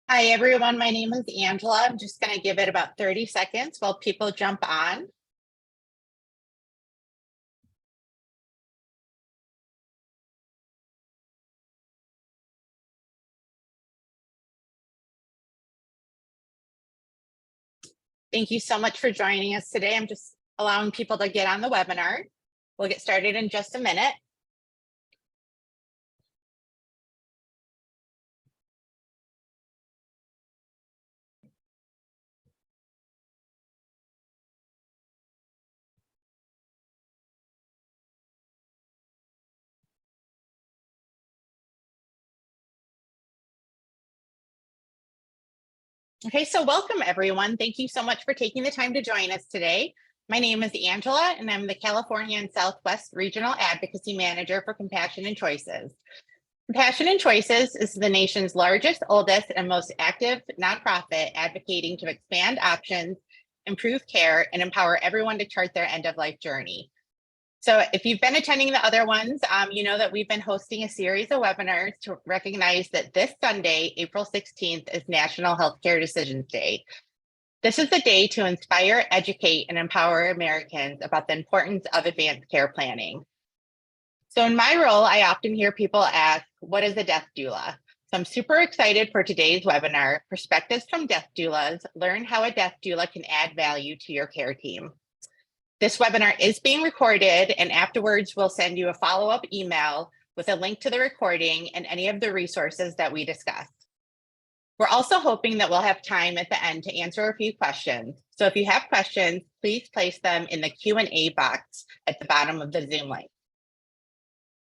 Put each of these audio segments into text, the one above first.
Hi, everyone. My name is Angela. I'm just going to give it about 30 seconds while people jump on. Thank you so much for joining us today. I'm just allowing people to get on the webinar. We'll get started in just a minute. Okay, so welcome everyone. Thank you so much for taking the time to join us today. My name is Angela, and I'm the California and Southwest Regional Advocacy Manager for Compassion and Choices. Compassion and Choices is the nation's largest, oldest, and most active nonprofit advocating to expand options, improve care, and empower everyone to chart their end-of-life journey. So if you've been attending the other ones, you know that we've been hosting a series of webinars to recognize that this Sunday, April 16th, is National Healthcare Decisions Day. This is the day to inspire, educate, and empower Americans about the importance of advanced care planning. So in my role, I often hear people ask, what is a death doula? So I'm super excited for today's webinar, Perspectives from Death Doulas, Learn how a death doula can add value to your care team. This webinar is being recorded, and afterwards we'll send you a follow-up email with a link to the recording and any of the resources that we discussed. We're also hoping that we'll have time at the end to answer a few questions. So if you have questions, please place them in the Q&A box at the bottom of the Zoom link.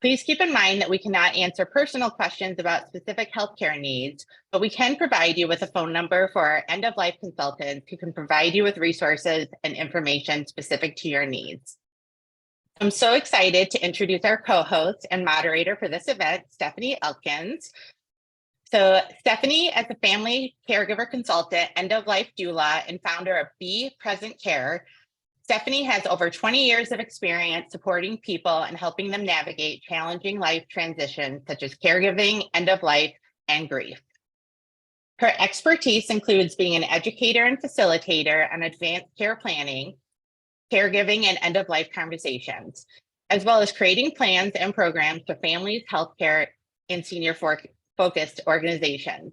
Please keep in mind that we cannot answer personal questions about specific healthcare needs, but we can provide you with a phone number for our end-of-life consultants who can provide you with resources and information specific to your needs. I'm so excited to introduce our co-host and moderator for this event, Stephanie Elkins. So Stephanie, as a family caregiver consultant, end-of-life doula, and founder of Be Present Care, Stephanie has over 20 years of experience supporting people and helping them navigate challenging life transitions such as caregiving, end of life, and grief. Her expertise includes being an educator and facilitator on advanced care planning, caregiving, and end of life conversations, as well as creating plans and programs for families, healthcare, and senior focused organizations.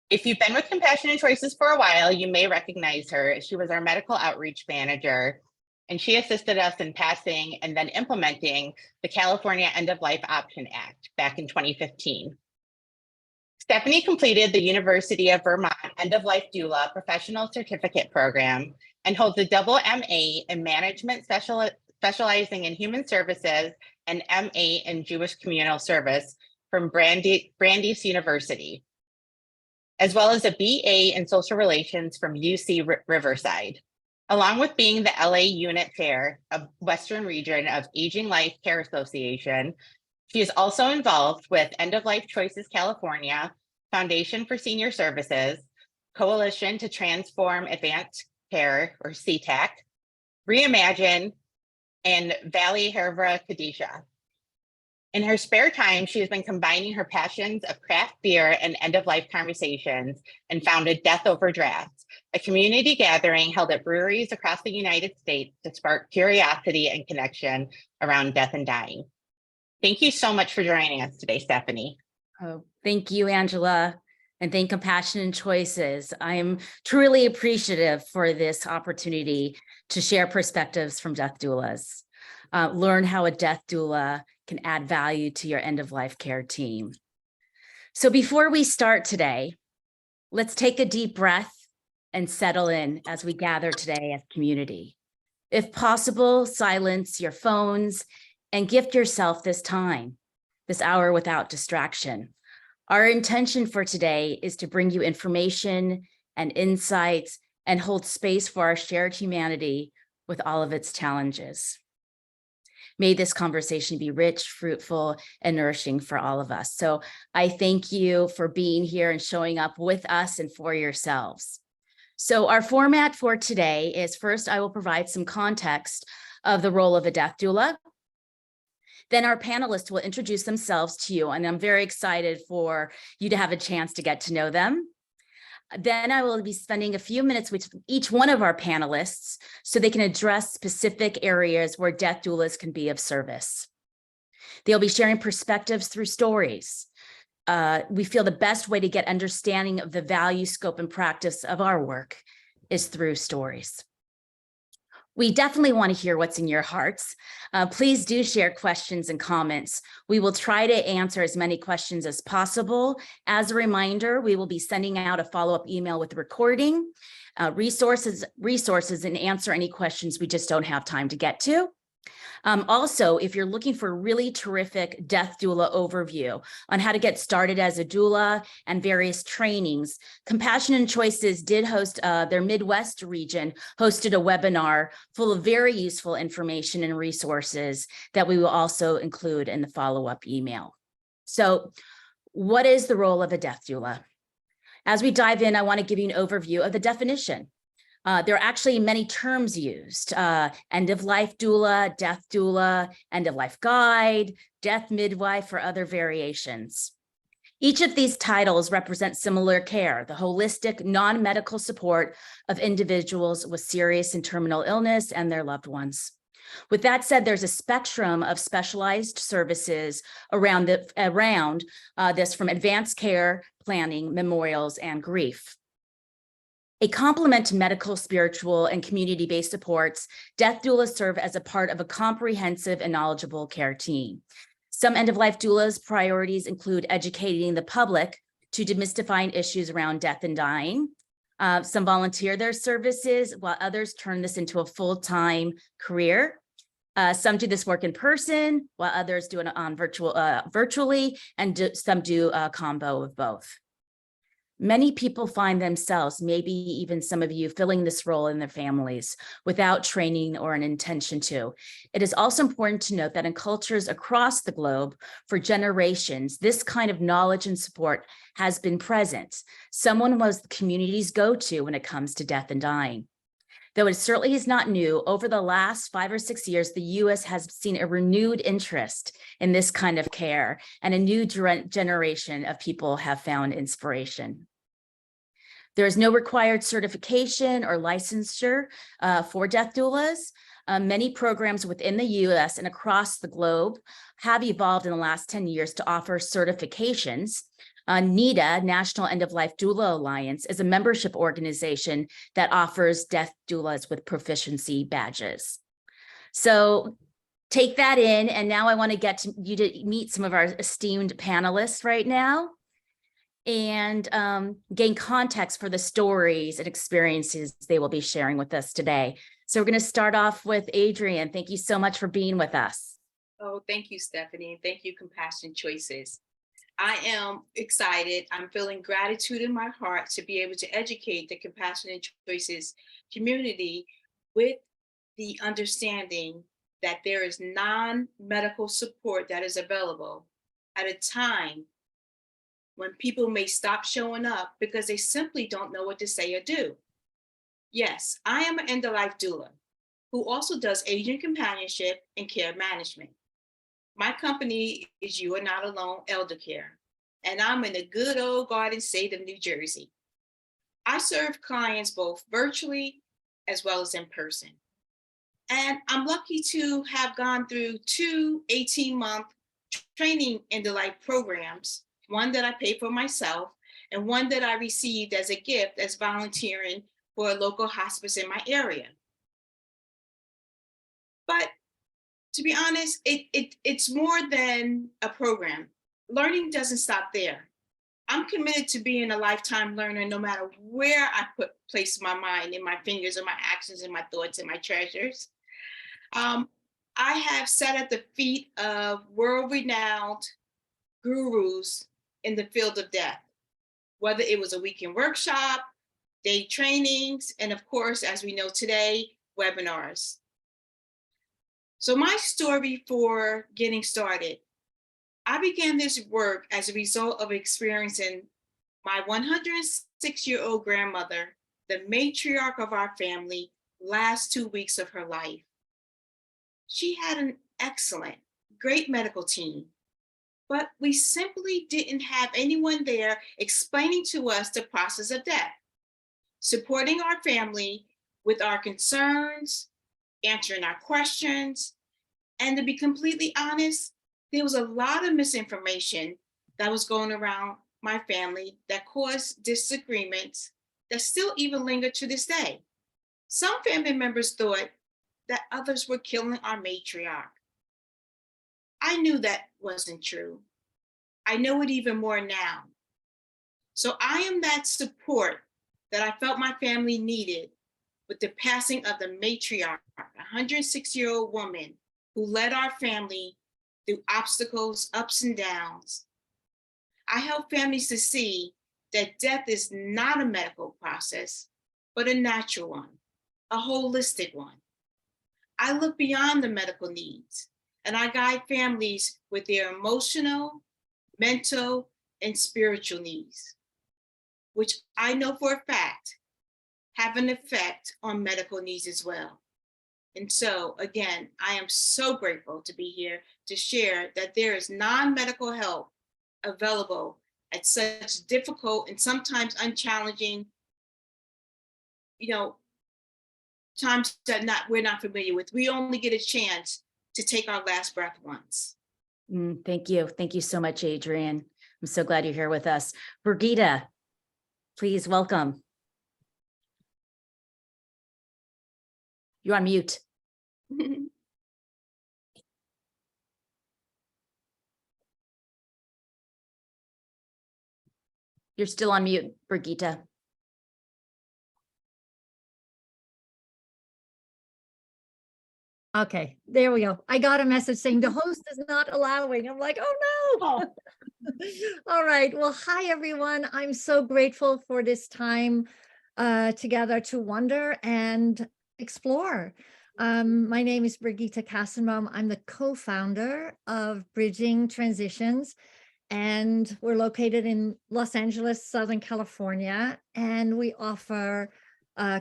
If you've been with Compassion and Choices for a while, you may recognize her. She was our medical outreach manager, and she assisted us in passing and then implementing the California End of Life Option Act back in 2015. Stephanie completed the University of Vermont End of Life Doula Professional Certificate Program and holds a double MA in Management specializing in Human Services and MA in Jewish Communal Service from Brandeis University, as well as a BA in Social Relations from UC Riverside. Along with being the LA Unit Chair of Western Region of Aging Life Care Association, she is also involved with End of Life Choices California, Foundation for Senior Services, Coalition to Transform Advanced Care, or CTAC, Reimagine, and Valley Hervra Kadisha. In her spare time, she has been combining her passions of craft beer and end-of-life conversations and founded Death Over Drafts, a community gathering held at breweries across the United States to spark curiosity and connection around death and dying. Thank you so much for joining us today, Stephanie. Oh, thank you, Angela, and thank Compassion and Choices. I am truly appreciative for this opportunity to share perspectives from death doulas. Learn how a death doula can add value to your end-of-life care team. So before we start today, let's take a deep breath and settle in as we gather today as community. If possible, silence your phones and gift yourself this time, this hour without distraction. Our intention for today is to bring you information and insights and hold space for our shared humanity with all of its challenges. May this conversation be rich, fruitful, and nourishing for all of us. So I thank you for being here and showing up with us and for yourselves. So our format for today is, first, I will provide some context of the role of a death doula. Then our panelists will introduce themselves to you, and I'm very excited for you to have a chance to get to know them. Then I will be spending a few minutes with each one of our panelists so they can address specific areas where death doulas can be of service. They'll be sharing perspectives through stories. We feel the best way to get understanding of the value, scope, and practice of our work is through stories. We definitely want to hear what's in your hearts. Please do share questions and comments. We will try to answer as many questions as possible. As a reminder, we will be sending out a follow-up email with the recording, resources, and answer any questions we just don't have time to get to. Also, if you're looking for a really terrific death doula overview on how to get started as a doula and various trainings, Compassion and Choices did host their Midwest region, hosted a webinar full of very useful information and resources that we will also include in the follow-up email. So what is the role of a death doula? As we dive in, I want to give you an overview of the definition. There are actually many terms used: end-of-life doula, death doula, end-of-life guide, death midwife, or other variations. Each of these titles represent similar care, the holistic, non-medical support of individuals with serious and terminal illness and their loved ones. With that said, there's a spectrum of specialized services around this, from advanced care, planning, memorials, and grief. A complement to medical, spiritual, and community-based supports, death doulas serve as a part of a comprehensive and knowledgeable care team. Some end-of-life doulas' priorities include educating the public to demystifying issues around death and dying. Some volunteer their services, while others turn this into a full-time career. Some do this work in person, while others do it on virtually, and some do a combo of both. Many people find themselves, maybe even some of you, filling this role in their families without training or an intention to. It is also important to note that in cultures across the globe for generations, this kind of knowledge and support has been present. Someone was the community's go-to when it comes to death and dying. Though it certainly is not new, over the last 5 or 6 years, the U.S. has seen a renewed interest in this kind of care, and a new generation of people have found inspiration. There is no required certification or licensure for death doulas. Many programs within the U.S. and across the globe have evolved in the last 10 years to offer certifications. NEDA, National End-of-Life Doula Alliance, is a membership organization that offers death doulas with proficiency badges. So take that in, and now I want to get you to meet some of our esteemed panelists right now, and gain context for the stories and experiences they will be sharing with us today. So we're going to start off with Adrian. Thank you so much for being with us. Oh, thank you, Stephanie. And thank you, Compassion Choices. I am excited. I'm feeling gratitude in my heart to be able to educate the Compassion and Choices community with the understanding that there is non-medical support that is available at a time when people may stop showing up because they simply don't know what to say or do. Yes, I am an end-of-life doula who also does aging companionship and care management. My company is You Are Not Alone Elder Care, and I'm in the good old Garden State of New Jersey. I serve clients both virtually as well as in person. And I'm lucky to have gone through 2 18-month training end-of-life programs, one that I paid for myself and one that I received as a gift as volunteering for a local hospice in my area. But to be honest, it's more than a program. Learning doesn't stop there. I'm committed to being a lifetime learner no matter where I place my mind and my fingers and my actions and my thoughts and my treasures. I have sat at the feet of world-renowned gurus in the field of death, whether it was a weekend workshop, day trainings, and of course, as we know today, webinars. So my story for getting started, I began this work as a result of experiencing my 106-year-old grandmother, the matriarch of our family, last 2 weeks of her life. She had an excellent, great medical team, but we simply didn't have anyone there explaining to us the process of death, supporting our family with our concerns, answering our questions. And to be completely honest, there was a lot of misinformation that was going around my family that caused disagreements that still even linger to this day. Some family members thought that others were killing our matriarch. I knew that wasn't true. I know it even more now. So I am that support that I felt my family needed with the passing of the matriarch, a 106-year-old woman who led our family through obstacles, ups and downs. I help families to see that death is not a medical process, but a natural one, a holistic one. I look beyond the medical needs and I guide families with their emotional, mental, and spiritual needs, which I know for a fact have an effect on medical needs as well. And so, again, I am so grateful to be here to share that there is non-medical help available at such difficult and sometimes unchallenging, times that we're not familiar with. We only get a chance to take our last breath once. Thank you. Thank you so much, Adrian. I'm so glad you're here with us. Brigida, please welcome. You're on mute. You're still on mute, Brigitta. Okay, there we go. I got a message saying the host is not allowing. I'm like, oh no. All right. Well, hi, everyone. I'm so grateful for this time together to wonder and explore. My name is Brigitta Kassenbaum. I'm the co-founder of Bridging Transitions, and we're located in Los Angeles, Southern California, and we offer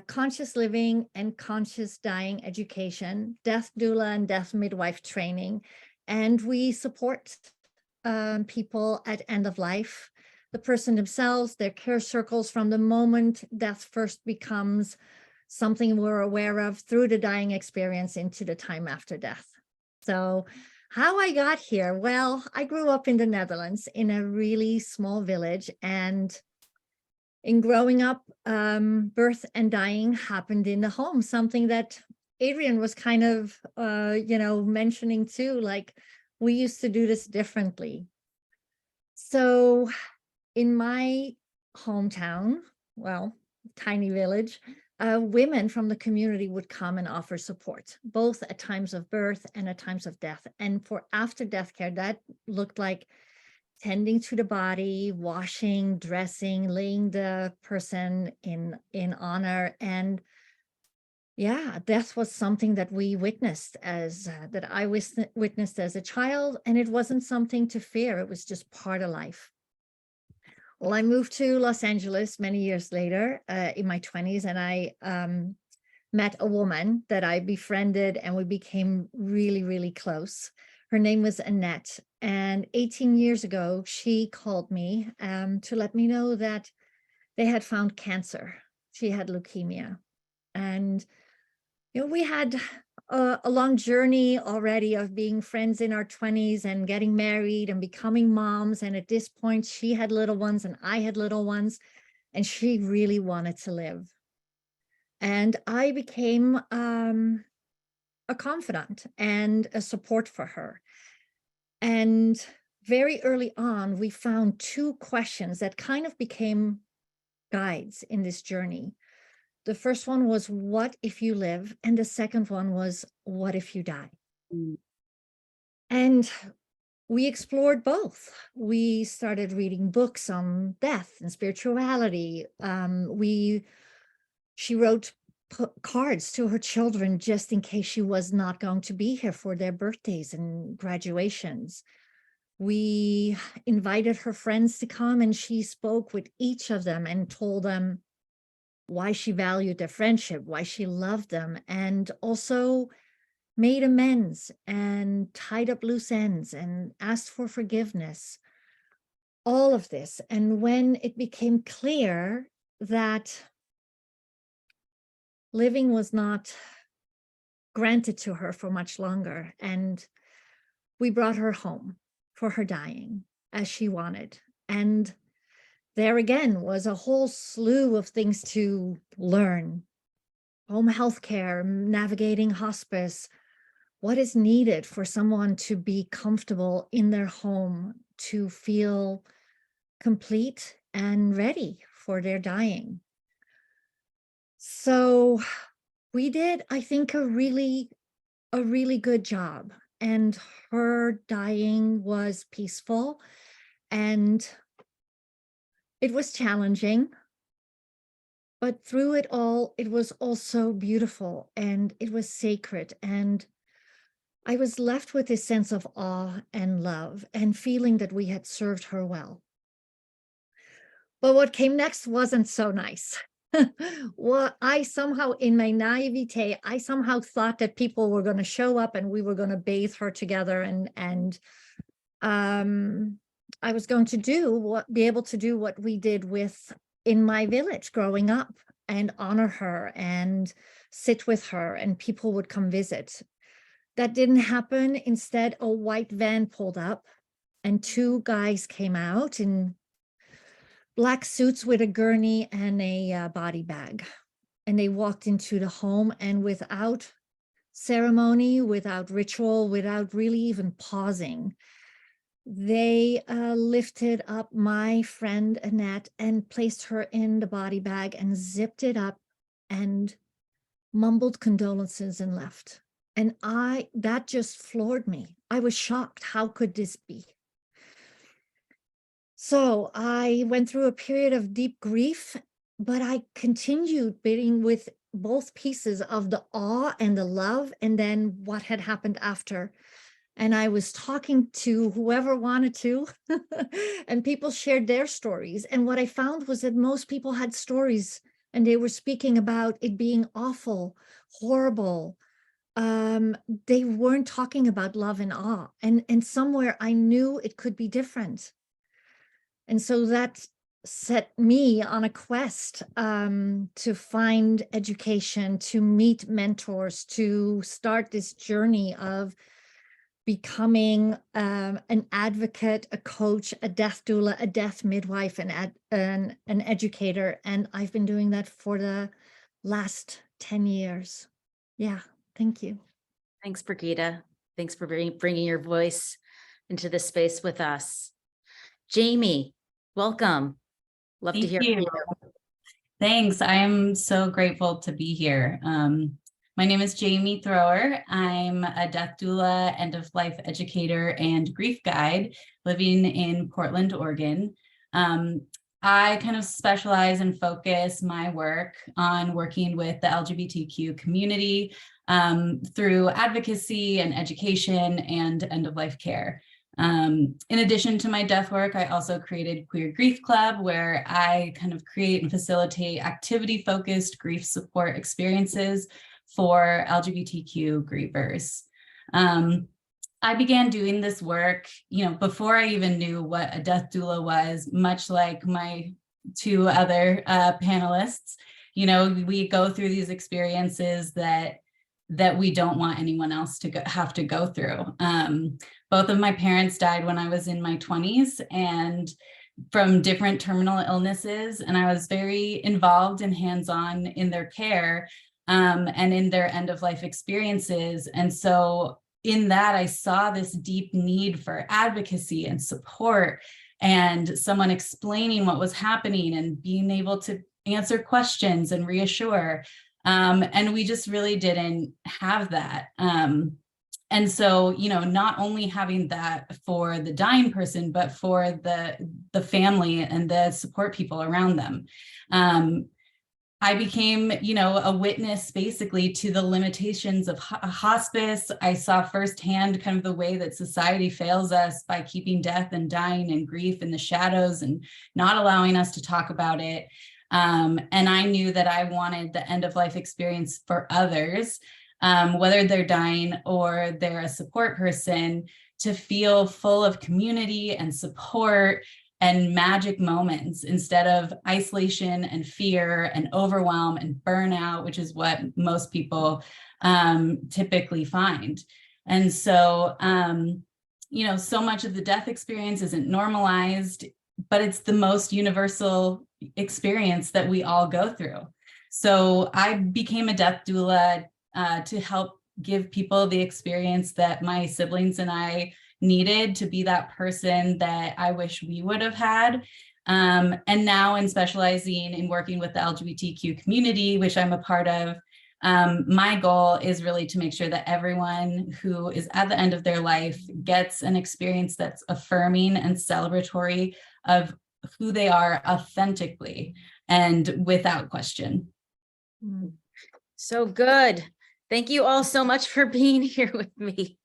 conscious living and conscious dying education, death doula and death midwife training. And we support people at end of life, the person themselves, their care circles from the moment death first becomes something we're aware of through the dying experience into the time after death. So how I got here, well, I grew up in the Netherlands in a really small village, and in growing up, birth and dying happened in the home, something that Adrian was kind of, mentioning too, like we used to do this differently. So in my hometown, well, tiny village, women from the community would come and offer support, both at times of birth and at times of death. And for after death care, that looked like tending to the body, washing, dressing, laying the person in honor. And yeah, death was something that we witnessed that I witnessed as a child, and it wasn't something to fear. It was just part of life. Well, I moved to Los Angeles many years later in my 20s, and I met a woman that I befriended, and we became really, really close. Her name was Annette, and 18 years ago, she called me to let me know that they had found cancer. She had leukemia. And we had a long journey already of being friends in our 20s and getting married and becoming moms. And at this point, she had little ones and I had little ones, and she really wanted to live. And I became a confidant and a support for her. And very early on, we found two questions that kind of became guides in this journey. The first one was, what if you live? And the second one was, what if you die? And we explored both. We started reading books on death and spirituality. She wrote cards to her children just in case she was not going to be here for their birthdays and graduations. We invited her friends to come, and she spoke with each of them and told them why she valued their friendship, why she loved them, and also made amends and tied up loose ends and asked for forgiveness. All of this. And when it became clear that living was not granted to her for much longer, and we brought her home for her dying as she wanted. And there again was a whole slew of things to learn. Home health care, navigating hospice, what is needed for someone to be comfortable in their home, to feel complete and ready for their dying. So we did, I think, a really good job. And her dying was peaceful, and it was challenging. But through it all, it was also beautiful and it was sacred. And I was left with this sense of awe and love and feeling that we had served her well. But what came next wasn't so nice. Well, I somehow, in my naivete, I somehow thought that people were going to show up and we were going to bathe her together, and I was going to be able to do what we did in my village growing up, and honor her and sit with her, and people would come visit. That didn't happen. Instead, a white van pulled up and two guys came out in black suits with a gurney and a body bag. And they walked into the home, and without ceremony, without ritual, without really even pausing, they lifted up my friend Annette and placed her in the body bag and zipped it up and mumbled condolences and left. And that just floored me. I was shocked. How could this be? So I went through a period of deep grief, but I continued being with both pieces of the awe and the love, and then what had happened after. And I was talking to whoever wanted to, and people shared their stories. And what I found was that most people had stories, and they were speaking about it being awful, horrible. They weren't talking about love and awe. And somewhere I knew it could be different. And so that set me on a quest to find education, to meet mentors, to start this journey of becoming an advocate, a coach, a death doula, a death midwife, and an educator. And I've been doing that for the last 10 years. Yeah, thank you. Thanks, Brigida. Thanks for bringing your voice into this space with us. Jamie, welcome. Love to hear from you. Thanks. I am so grateful to be here. My name is Jamie Thrower. I'm a death doula, end-of-life educator, and grief guide living in Portland, Oregon. I kind of specialize and focus my work on working with the LGBTQ community through advocacy and education and end-of-life care. In addition to my death work, I also created Queer Grief Club, where I kind of create and facilitate activity-focused grief support experiences for LGBTQ grievers. I began doing this work, before I even knew what a death doula was, much like my two other panelists. We go through these experiences that we don't want anyone else to have to go through. Both of my parents died when I was in my 20s and from different terminal illnesses, and I was very involved and hands-on in their care and in their end-of-life experiences. And so in that, I saw this deep need for advocacy and support and someone explaining what was happening and being able to answer questions and reassure. And we just really didn't have that. And so, not only having that for the dying person, but for the family and the support people around them. I became, a witness basically to the limitations of hospice. I saw firsthand kind of the way that society fails us by keeping death and dying and grief in the shadows and not allowing us to talk about it. And I knew that I wanted the end of life experience for others whether they're dying or they're a support person, to feel full of community and support and magic moments instead of isolation and fear and overwhelm and burnout, which is what most people typically find. And so, so much of the death experience isn't normalized, but it's the most universal experience that we all go through. So I became a death doula to help give people the experience that my siblings and I needed to be that person that I wish we would have had. And now in specializing in working with the LGBTQ community, which I'm a part of, my goal is really to make sure that everyone who is at the end of their life gets an experience that's affirming and celebratory of who they are authentically and without question. So good. Thank you all so much for being here with me.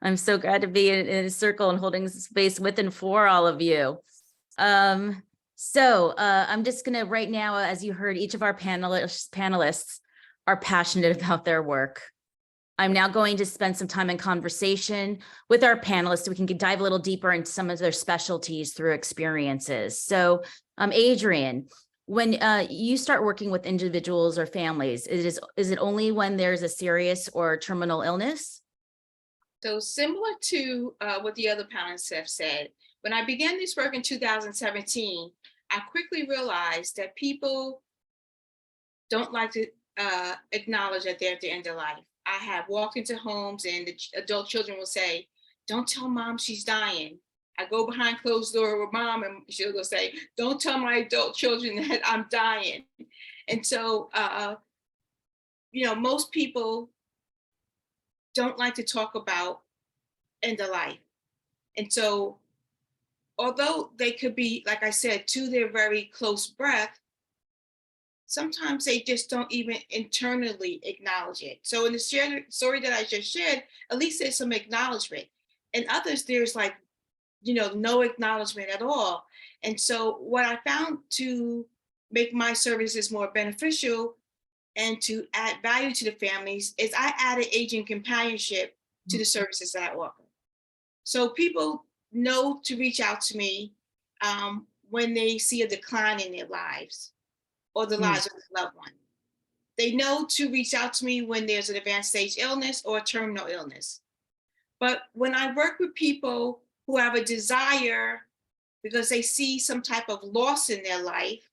I'm so glad to be in a circle and holding space with and for all of you. I'm just gonna right now, as you heard, each of our panelists are passionate about their work. I'm now going to spend some time in conversation with our panelists so we can dive a little deeper into some of their specialties through experiences. So Adrian, when you start working with individuals or families, is it only when there's a serious or terminal illness? So similar to what the other panelists have said, when I began this work in 2017, I quickly realized that people don't like to acknowledge that they're at the end of life. I have walked into homes and the adult children will say, "Don't tell mom she's dying." I go behind closed door with mom and she'll go say, "Don't tell my adult children that I'm dying." And so, most people don't like to talk about end of life. And so, although they could be, like I said, to their very close breath, sometimes they just don't even internally acknowledge it. So in the story that I just shared, at least there's some acknowledgement. And others, there's like, no acknowledgement at all. And so what I found to make my services more beneficial and to add value to the families is I added aging companionship to the services that I offer. So people know to reach out to me when they see a decline in their lives or the lives of a loved one. They know to reach out to me when there's an advanced stage illness or a terminal illness. But when I work with people who have a desire because they see some type of loss in their life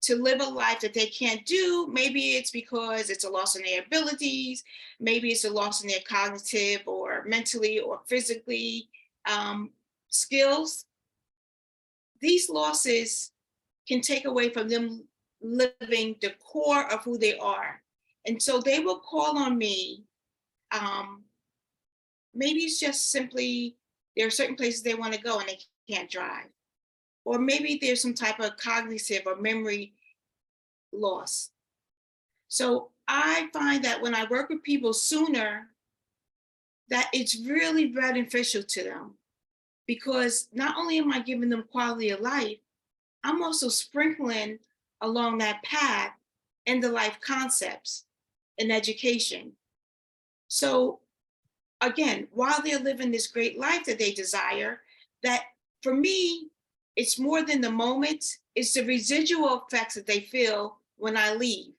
to live a life that they can't do, maybe it's because it's a loss in their abilities, maybe it's a loss in their cognitive or mentally or physically skills. These losses can take away from them living the core of who they are. And so they will call on me. Maybe it's just simply there are certain places they want to go and they can't drive. Or maybe there's some type of cognitive or memory loss. So I find that when I work with people sooner, that it's really beneficial to them, because not only am I giving them quality of life, I'm also sprinkling along that path end of life concepts and education. So again, while they're living this great life that they desire, that for me, it's more than the moment, it's the residual effects that they feel when I leave.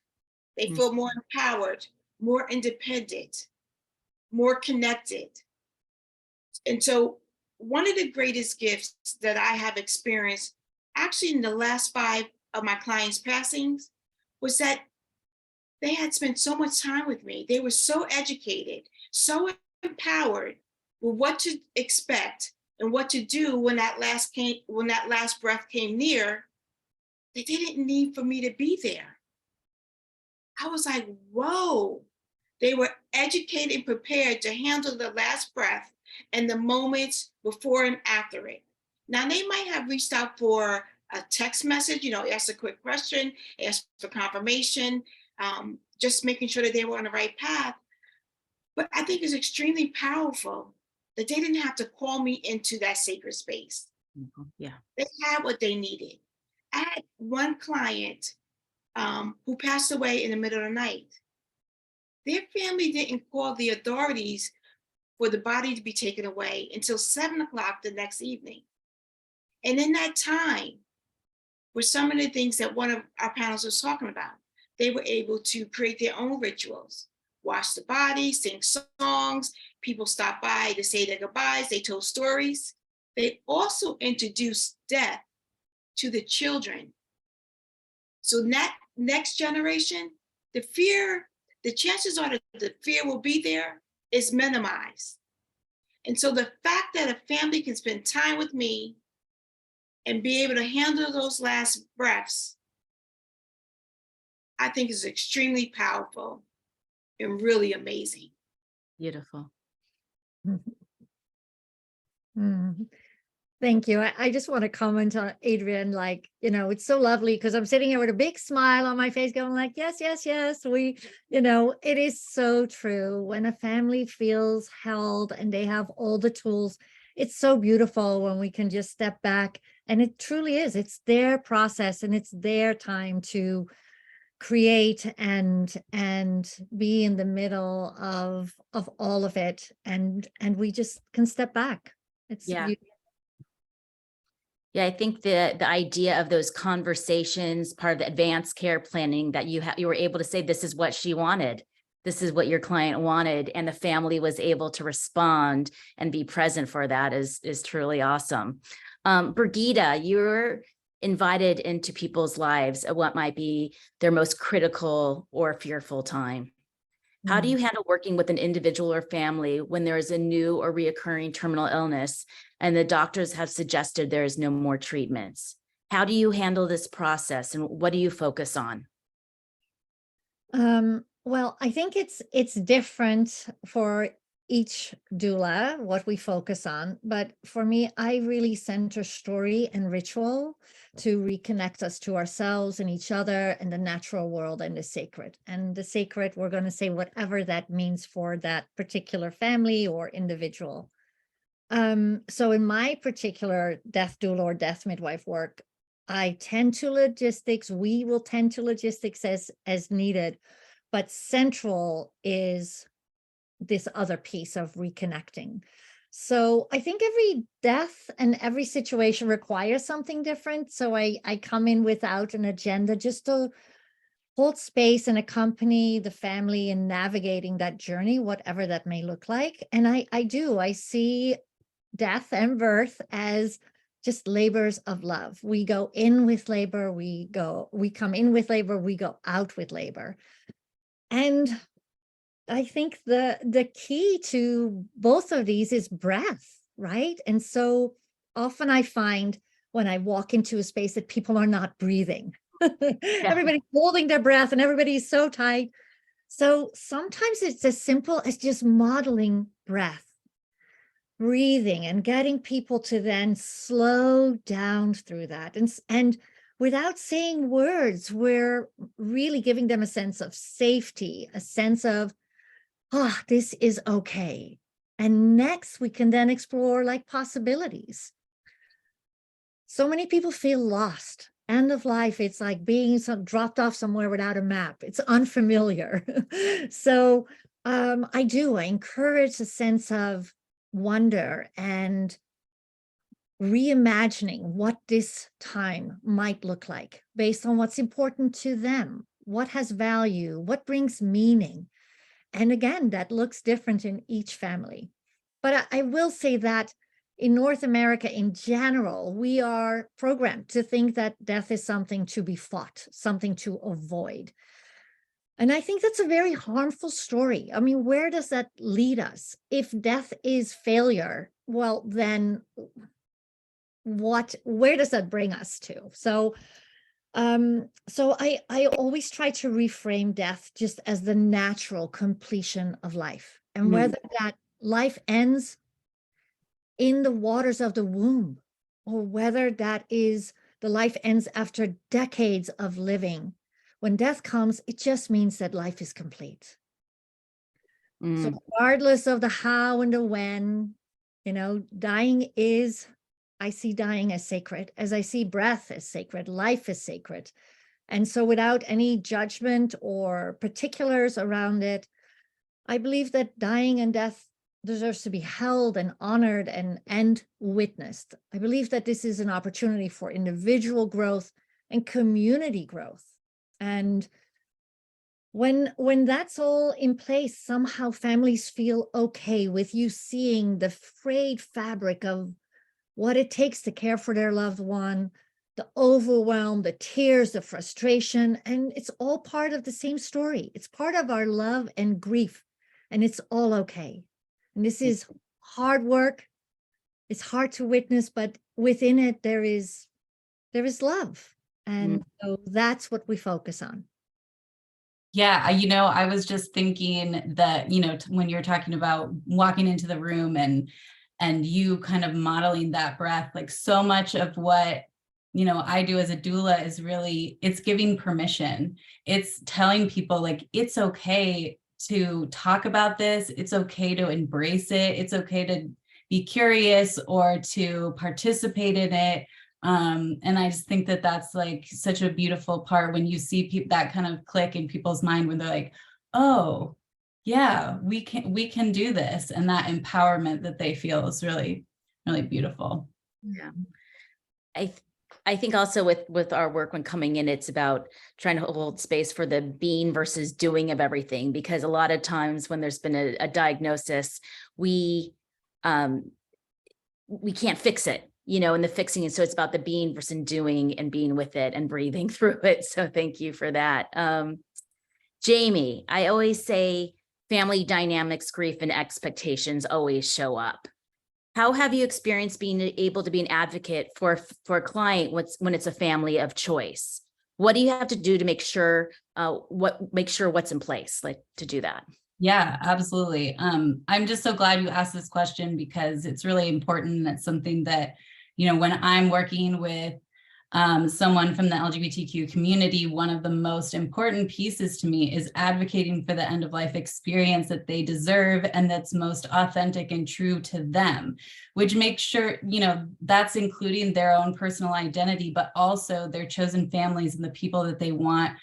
They feel more empowered, more independent, more connected. And so one of the greatest gifts that I have experienced actually in the last 5 of my clients' passings was that they had spent so much time with me. They were so educated, so empowered with what to expect and what to do when that last breath came near, that they didn't need for me to be there. I was like, whoa, they were educated and prepared to handle the last breath and the moments before and after it. Now, they might have reached out for a text message, ask a quick question, ask for confirmation, just making sure that they were on the right path. But I think it's extremely powerful that they didn't have to call me into that sacred space. Yeah. They had what they needed. I had one client who passed away in the middle of the night. their family didn't call the authorities for the body to be taken away until 7 o'clock the next evening. And in that time were some of the things that one of our panels was talking about. They were able to create their own rituals, wash the body, sing songs. People stopped by to say their goodbyes. They told stories. They also introduced death to the children. So next generation, the chances are that the fear will be there is minimized. And so the fact that a family can spend time with me and be able to handle those last breaths, I think is extremely powerful and really amazing. Beautiful. Mhm. Thank you. I just want to comment on Adrian, like, it's so lovely because I'm sitting here with a big smile on my face going like, yes, yes, yes. It is so true. When a family feels held and they have all the tools, it's so beautiful when we can just step back, and it truly is. It's their process and it's their time to create and be in the middle of all of it. And we just can step back. It's Yeah. beautiful. Yeah, I think the idea of those conversations, part of the advanced care planning, that you were able to say, this is what she wanted. This is what your client wanted. And the family was able to respond and be present for that is truly awesome. Brigida, you're invited into people's lives at what might be their most critical or fearful time. How do you handle working with an individual or family when there is a new or reoccurring terminal illness and the doctors have suggested there is no more treatments? How do you handle this process and what do you focus on? Well, I think it's different for each doula, what we focus on. But for me, I really center story and ritual to reconnect us to ourselves and each other and the natural world and the sacred. And the sacred, we're going to say whatever that means for that particular family or individual. So in my particular death doula or death midwife work, I tend to logistics. We will tend to logistics as needed. But central is this other piece of reconnecting. So I think every death and every situation requires something different. So I come in without an agenda, just to hold space and accompany the family in navigating that journey, whatever that may look like. And I see death and birth as just labors of love. We go in with labor, we come in with labor, we go out with labor. And I think the key to both of these is breath, right? And so often I find when I walk into a space that people are not breathing. Everybody's holding their breath and everybody's so tight. So sometimes it's as simple as just modeling breath, breathing, and getting people to then slow down through that. And without saying words, we're really giving them a sense of safety, a sense of, this is okay. And next we can then explore like possibilities. So many people feel lost. End of life, it's like being dropped off somewhere without a map. It's unfamiliar. So I encourage a sense of wonder and reimagining what this time might look like based on what's important to them, what has value, what brings meaning. And again, that looks different in each family. But I will say that in North America in general, we are programmed to think that death is something to be fought, something to avoid. And I think that's a very harmful story. I mean, where does that lead us? If death is failure, well, then where does that bring us to? So I always try to reframe death just as the natural completion of life, and whether that life ends in the waters of the womb or whether that is the life ends after decades of living. When death comes, it just means that life is complete. So regardless of the how and the when, I see dying as sacred, as I see breath as sacred, life is sacred. And so without any judgment or particulars around it, I believe that dying and death deserves to be held and honored and witnessed. I believe that this is an opportunity for individual growth and community growth. And when that's all in place, somehow families feel okay with you seeing the frayed fabric of what it takes to care for their loved one, the overwhelm, the tears, the frustration, and it's all part of the same story. It's part of our love and grief, and it's all okay. And this is hard work. It's hard to witness, but within it, there is love. And so that's what we focus on. Yeah, I was just thinking that, when you're talking about walking into the room and you kind of modeling that breath, like so much of what, I do as a doula is really, it's giving permission. It's telling people like, it's okay to talk about this. It's okay to embrace it. It's okay to be curious or to participate in it. And I just think that that's like such a beautiful part when you see people that kind of click in people's mind when they're like, oh, yeah, we can do this. And that empowerment that they feel is really, really beautiful. Yeah. I think also with our work when coming in, it's about trying to hold space for the being versus doing of everything, because a lot of times when there's been a diagnosis, we can't fix it, in the fixing. And so it's about the being versus doing and being with it and breathing through it. So thank you for that. Jamie, I always say family dynamics, grief, and expectations always show up. How have you experienced being able to be an advocate for a client when it's a family of choice? What do you have to do to make sure what's in place, like to do that? Yeah, absolutely. I'm just so glad you asked this question because it's really important. That's something that, when I'm working with someone from the LGBTQ community, one of the most important pieces to me is advocating for the end of life experience that they deserve and that's most authentic and true to them, which makes sure, that's including their own personal identity, but also their chosen families and the people that they want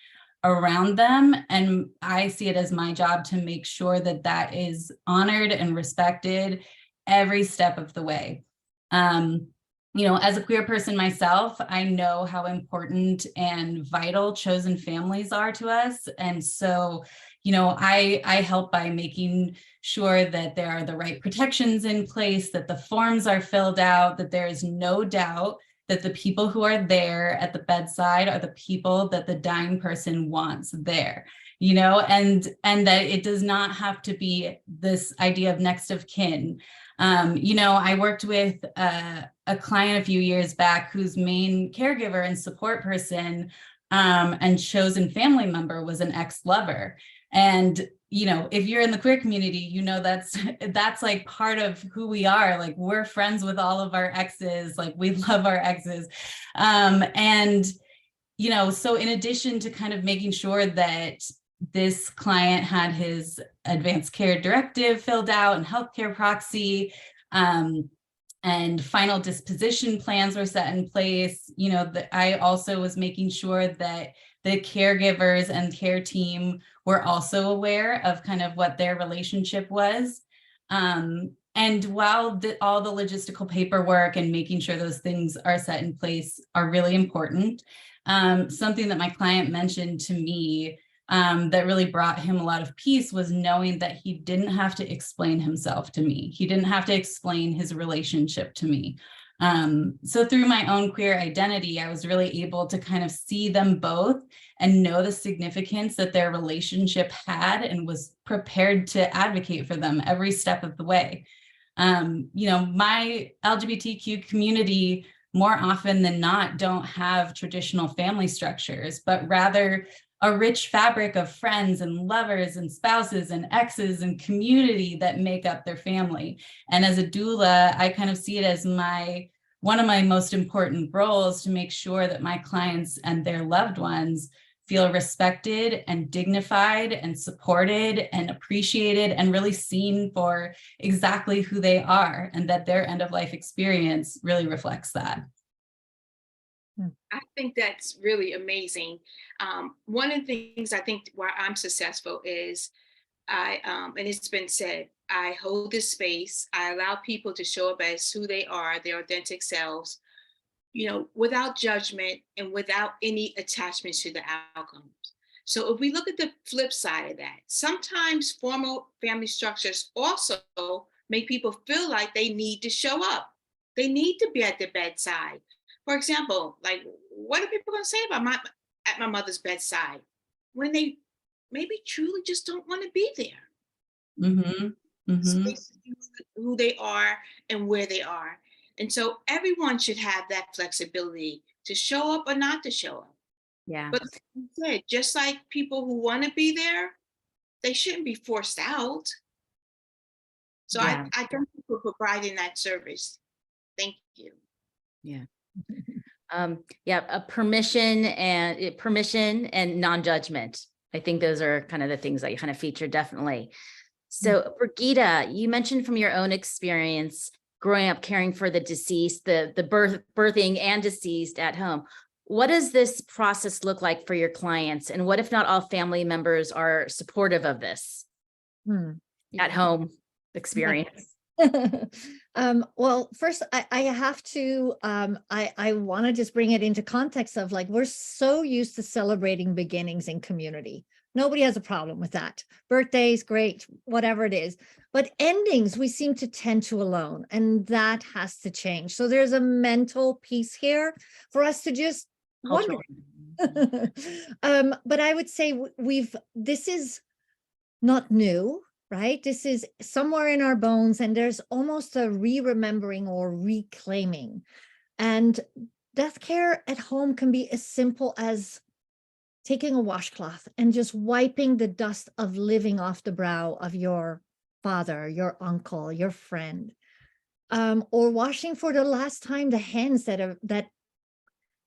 around them. And I see it as my job to make sure that that is honored and respected every step of the way. As a queer person myself, I know how important and vital chosen families are to us. And so, I help by making sure that there are the right protections in place, that the forms are filled out, that there is no doubt that the people who are there at the bedside are the people that the dying person wants there, and that it does not have to be this idea of next of kin. I worked with a client a few years back whose main caregiver and support person and chosen family member was an ex-lover. And, if you're in the queer community, that's like part of who we are. Like we're friends with all of our exes, like we love our exes. So in addition to kind of making sure that this client had his advanced care directive filled out and healthcare proxy, and final disposition plans were set in place. I also was making sure that the caregivers and care team were also aware of kind of what their relationship was. And while all the logistical paperwork and making sure those things are set in place are really important, something that my client mentioned to me that really brought him a lot of peace was knowing that he didn't have to explain himself to me. He didn't have to explain his relationship to me. So through my own queer identity, I was really able to kind of see them both and know the significance that their relationship had and was prepared to advocate for them every step of the way. My LGBTQ community more often than not don't have traditional family structures, but rather a rich fabric of friends and lovers and spouses and exes and community that make up their family. And as a doula, I kind of see it as one of my most important roles to make sure that my clients and their loved ones feel respected and dignified and supported and appreciated and really seen for exactly who they are, and that their end of life experience really reflects that. I think that's really amazing. One of the things I think why I'm successful is And it's been said, I hold this space. I allow people to show up as who they are, their authentic selves, without judgment and without any attachments to the outcomes. So if we look at the flip side of that, sometimes formal family structures also make people feel like they need to show up. They need to be at the bedside. For example, like, what are people going to say about my mother's bedside when they maybe truly just don't want to be there? Mhm. Mhm. Space who they are and where they are. And so everyone should have that flexibility to show up or not to show up. Yeah. But like you said, just like people who want to be there, they shouldn't be forced out. So Yeah. I thank you for providing that service. Thank you. Yeah. Yeah, a permission and non-judgment. I think those are kind of the things that you kind of feature definitely. So Brigida, you mentioned from your own experience growing up caring for the deceased, the birthing and deceased at home. What does this process look like for your clients? And what if not all family members are supportive of this at home experience? Well, first, I have to, I want to just bring it into context of like, we're so used to celebrating beginnings in community. Nobody has a problem with that. Birthdays, great, whatever it is. But endings, we seem to tend to alone, and that has to change. So there's a mental piece here for us to just wonder. But I would say this is not new, right? This is somewhere in our bones, and there's almost a re-remembering or reclaiming. And death care at home can be as simple as taking a washcloth and just wiping the dust of living off the brow of your father, your uncle, your friend, or washing for the last time the hands that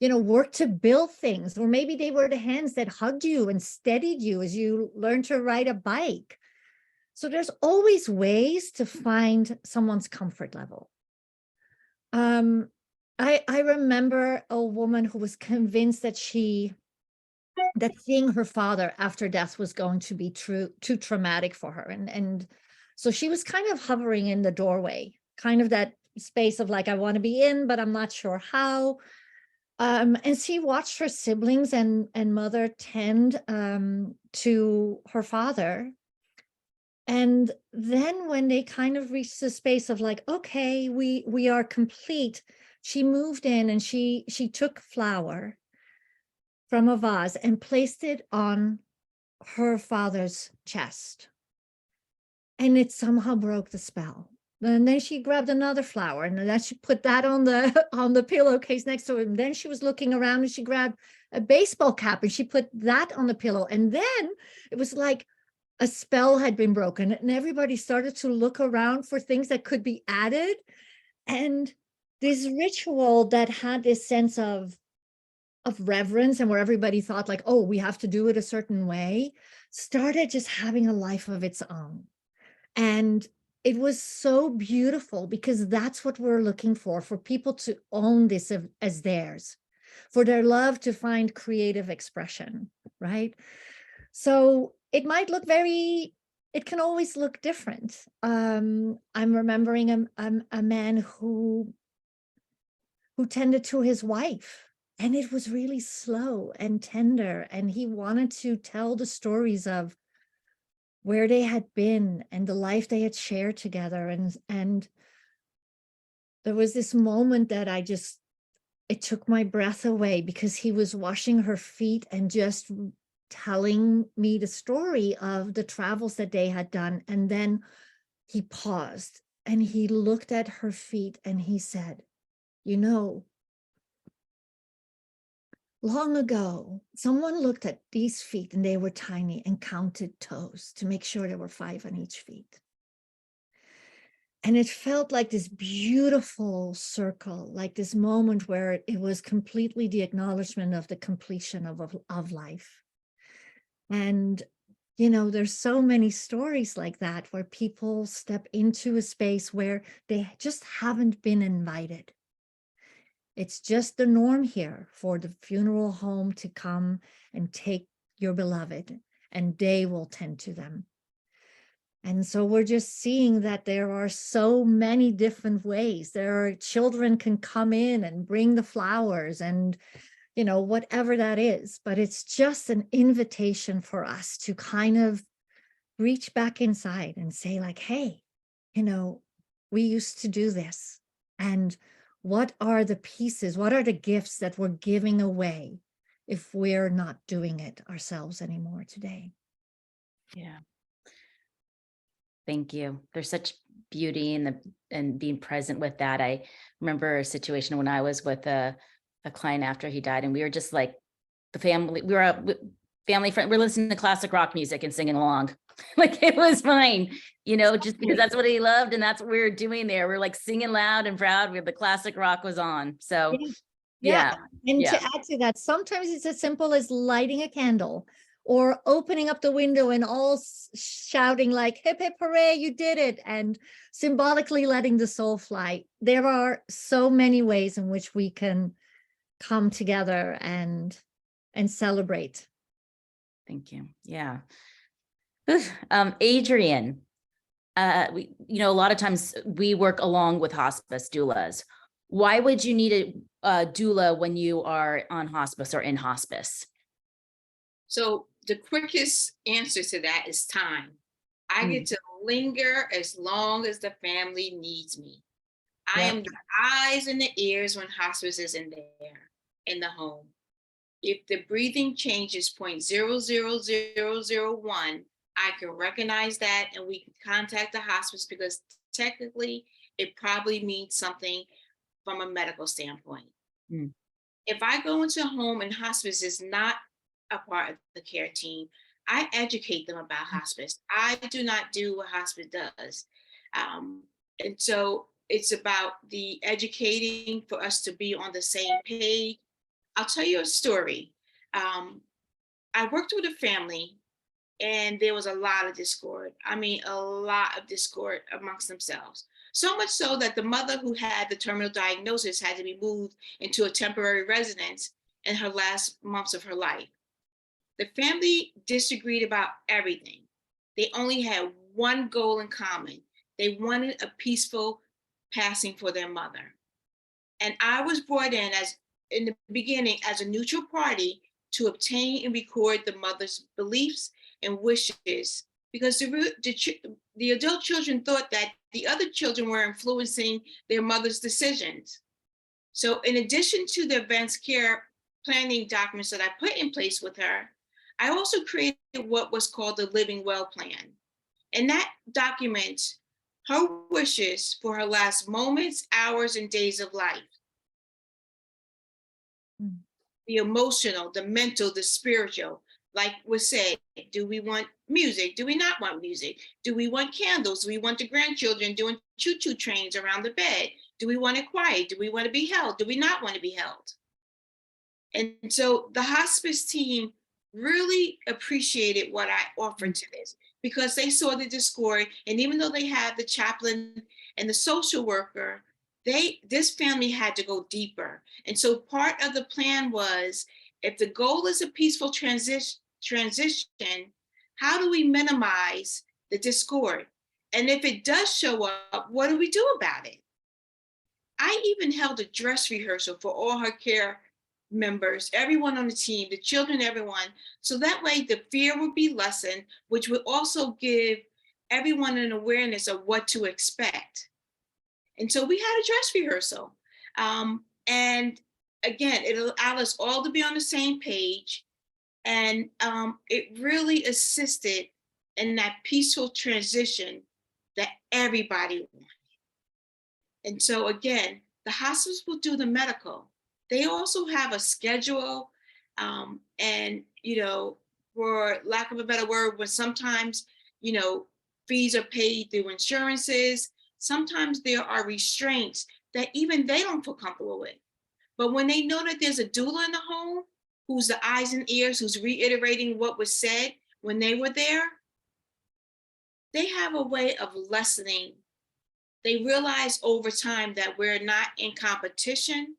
work to build things, or maybe they were the hands that hugged you and steadied you as you learned to ride a bike. So there's always ways to find someone's comfort level. I remember a woman who was convinced that seeing her father after death was going to be too traumatic for her. And so she was kind of hovering in the doorway, kind of that space of like, I want to be in, but I'm not sure how. And she watched her siblings and mother tend to her father. And then when they kind of reached the space of like, okay, we are complete, she moved in and she took flour from a vase and placed it on her father's chest. And it somehow broke the spell. And then she grabbed another flower and then she put that on the pillowcase next to him. Then she was looking around and she grabbed a baseball cap and she put that on the pillow. And then it was like a spell had been broken and everybody started to look around for things that could be added. And this ritual that had this sense of reverence and where everybody thought like, oh, we have to do it a certain way, started just having a life of its own. And it was so beautiful because that's what we're looking for people to own this as theirs, for their love to find creative expression, right? So it might look it can always look different. I'm remembering a man who tended to his wife, and it was really slow and tender, and he wanted to tell the stories of where they had been and the life they had shared together. And there was this moment that it took my breath away because he was washing her feet and just telling me the story of the travels that they had done. And then he paused and he looked at her feet and he said, long ago, someone looked at these feet and they were tiny and counted toes to make sure there were 5 on each feet. And it felt like this beautiful circle, like this moment where it was completely the acknowledgement of the completion of life. And, there's so many stories like that where people step into a space where they just haven't been invited. It's just the norm here for the funeral home to come and take your beloved, and they will tend to them. And so we're just seeing that there are so many different ways. There are children can come in and bring the flowers and, you know, whatever that is, but it's just an invitation for us to kind of reach back inside and say like, hey, you know, we used to do this. And what are the pieces? What are the gifts that we're giving away if we're not doing it ourselves anymore today? Yeah. Thank you. There's such beauty in the and being present with that. I remember a situation when I was with a client after he died, and we were just like the family. We were a family friend. We're listening to classic rock music and singing along, like it was fine, you know, just because that's what he loved and that's what we were doing there. We're like singing loud and proud. The classic rock was on. So yeah, And yeah. to add to that, sometimes it's as simple as lighting a candle or opening up the window and all shouting like, hip, hip, hooray, you did it. And symbolically letting the soul fly. There are so many ways in which we can come together and celebrate. Thank you. Yeah. Adrian, you know, a lot of times we work along with hospice doulas. Why would you need a doula when you are on hospice or in hospice? So the quickest answer to that is time. I get to linger as long as the family needs me. I am the eyes and the ears when hospice isn't there in the home. If the breathing changes 0.00001, I can recognize that and we can contact the hospice because technically it probably means something from a medical standpoint. If I go into a home and hospice is not a part of the care team, I educate them about hospice. I do not do what hospice does. And so it's about the educating for us to be on the same page. I'll tell you a story. I worked with a family and there was a lot of discord. I mean, a lot of discord amongst themselves. So much so that the mother who had the terminal diagnosis had to be moved into a temporary residence in her last months of her life. The family disagreed about everything. They only had one goal in common. They wanted a peaceful passing for their mother. And I was brought in in the beginning as a neutral party to obtain and record the mother's beliefs and wishes, because the adult children thought that the other children were influencing their mother's decisions. So in addition to the advanced care planning documents that I put in place with her, I also created what was called the Living Well Plan. And that documents her wishes for her last moments, hours, and days of life. The emotional, the mental, the spiritual. Like was said, do we want music? Do we not want music? Do we want candles? Do we want the grandchildren doing choo-choo trains around the bed? Do we want it quiet? Do we want to be held? Do we not want to be held? And so the hospice team really appreciated what I offered to this because they saw the discord. And even though they had the chaplain and the social worker, this family had to go deeper. And so part of the plan was, if the goal is a peaceful transition, how do we minimize the discord? And if it does show up, what do we do about it? I even held a dress rehearsal for all her care members, everyone on the team, the children, everyone. So that way the fear would be lessened, which would also give everyone an awareness of what to expect. And so we had a dress rehearsal. And again, it allowed us all to be on the same page. And it really assisted in that peaceful transition that everybody wanted. And so again, the hospice will do the medical. They also have a schedule. And, you know, for lack of a better word, when sometimes, you know, fees are paid through insurances, sometimes there are restraints that even they don't feel comfortable with. But when they know that there's a doula in the home, who's the eyes and ears, who's reiterating what was said when they were there, they have a way of lessening. They realize over time that we're not in competition,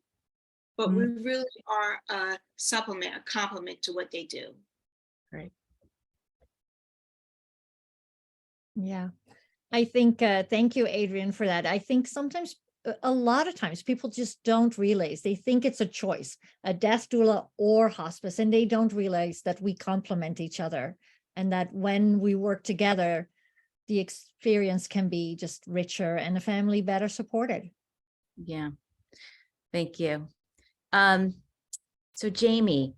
but we really are a supplement, a complement to what they do. Right. Yeah. I think, thank you, Adrian, for that. I think sometimes, a lot of times people just don't realize, they think it's a choice, a death doula or hospice, and they don't realize that we complement each other and that when we work together, the experience can be just richer and the family better supported. Yeah, thank you. So Jamie,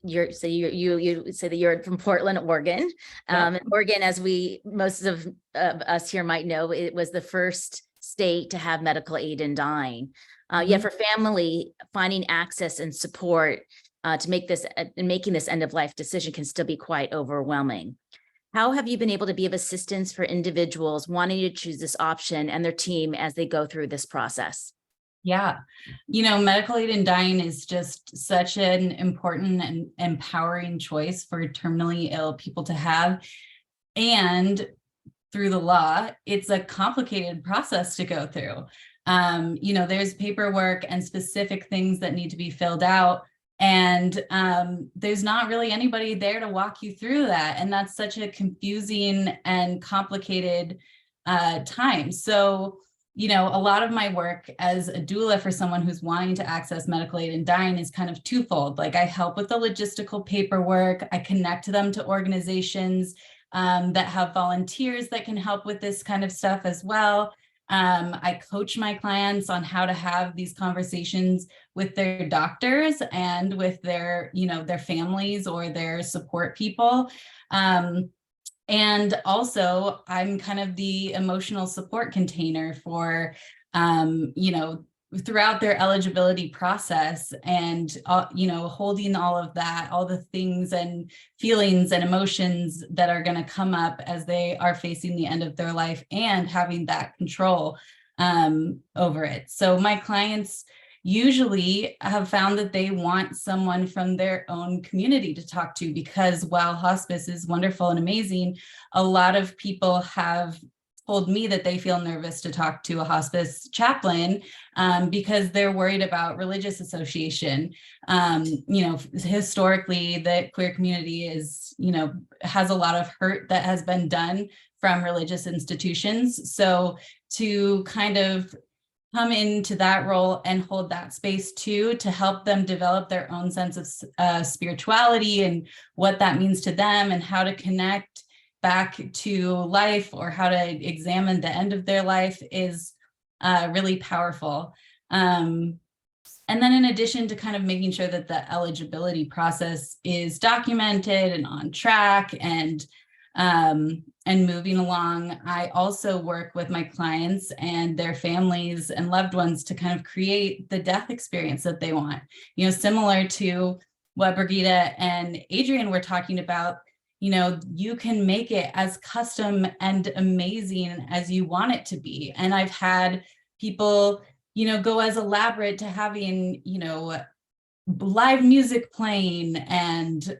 you say that you're from Portland, Oregon. And Oregon, as most of us here might know, it was the first state to have medical aid in dying. Yet for family, finding access and support to make this and making this end of life decision can still be quite overwhelming. How have you been able to be of assistance for individuals wanting to choose this option and their team as they go through this process? Yeah, medical aid in dying is just such an important and empowering choice for terminally ill people to have. And through the law, it's a complicated process to go through. There's paperwork and specific things that need to be filled out. And there's not really anybody there to walk you through that. And that's such a confusing and complicated time. So, a lot of my work as a doula for someone who's wanting to access medical aid in dying is kind of twofold. Like, I help with the logistical paperwork. I connect them to organizations that have volunteers that can help with this kind of stuff as well. I coach my clients on how to have these conversations with their doctors and with their families or their support people. And also, I'm kind of the emotional support container for, throughout their eligibility process and, holding all of that, all the things and feelings and emotions that are going to come up as they are facing the end of their life and having that control over it. So my clients usually have found that they want someone from their own community to talk to, because while hospice is wonderful and amazing, a lot of people have told me that they feel nervous to talk to a hospice chaplain because they're worried about religious association. Historically, the queer community has a lot of hurt that has been done from religious institutions. So to kind of come into that role and hold that space too, to help them develop their own sense of spirituality and what that means to them and how to connect back to life or how to examine the end of their life is really powerful. And then in addition to kind of making sure that the eligibility process is documented and on track and moving along, I also work with my clients and their families and loved ones to kind of create the death experience that they want. Similar to what Brigitta and Adrian were talking about, you can make it as custom and amazing as you want it to be. And I've had people, go as elaborate to having, live music playing and